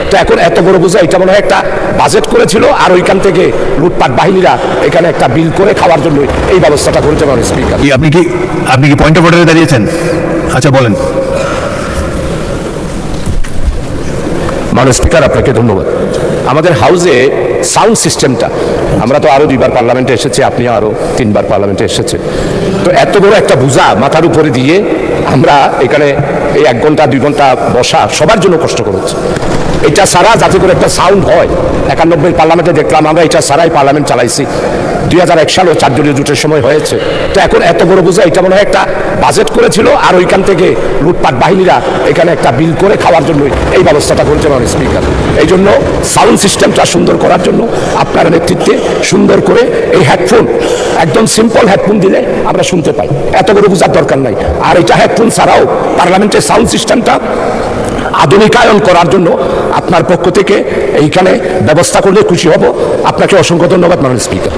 তো এখন এত বড় বোঝা, এটা মনে হয় একটা বাজেট করেছিল, আর ওইখান থেকে লুটপাট বাহিনীরা এখানে একটা বিল করে খাওয়ার জন্য এই ব্যবস্থাটা করেছে মাননীয় স্পিকার। আপনি কি পয়েন্ট অফ অর্ডারে দাঁড়িয়েছেন? আচ্ছা, বলেন। মাননীয় স্পিকার, আপনাকে ধন্যবাদ। আমাদের হাউসে সাউন্ড সিস্টেমটা, আমরা তো আরও 2বার পার্লামেন্টে এসেছি, আপনি আরও 3বার পার্লামেন্টে এসেছেন, তো এত বড় একটা বোঝা মাথার উপরে দিয়ে আমরা এখানে এই 1 ঘন্টা 2 ঘন্টা বসা সবার জন্য কষ্টকর হচ্ছে। এটা ছাড়া যাতে করে একটা সাউন্ড হয়, 91 পার্লামেন্টে দেখলাম আমরা এটা ছাড়াই পার্লামেন্ট চালাইছি। 2001 সালেও 4 দলীয় জোটের সময় হয়েছে। তো এখন এত বড় বোঝা, এটা মনে হয় একটা বাজেট করেছিল, আর ওইখান থেকে লুটপাট বাহিনীরা এখানে একটা বিল করে খাওয়ার জন্য এই ব্যবস্থাটা করেছে মাননীয় স্পিকার। এই জন্য সাউন্ড সিস্টেমটা সুন্দর করার জন্য আপনার নেতৃত্বে সুন্দর করে এই হেডফোন, একদম সিম্পল হেডফোন দিলে আমরা শুনতে পাই, এত বড় বোঝার দরকার নাই। আর এটা হেডফোন ছাড়াও পার্লামেন্টের সাউন্ড সিস্টেমটা আধুনিকায়ন করার জন্য আপনার পক্ষ থেকে এইখানে ব্যবস্থা করলে খুশি হব। আপনাকে অসংখ্য ধন্যবাদ মাননীয় স্পিকার।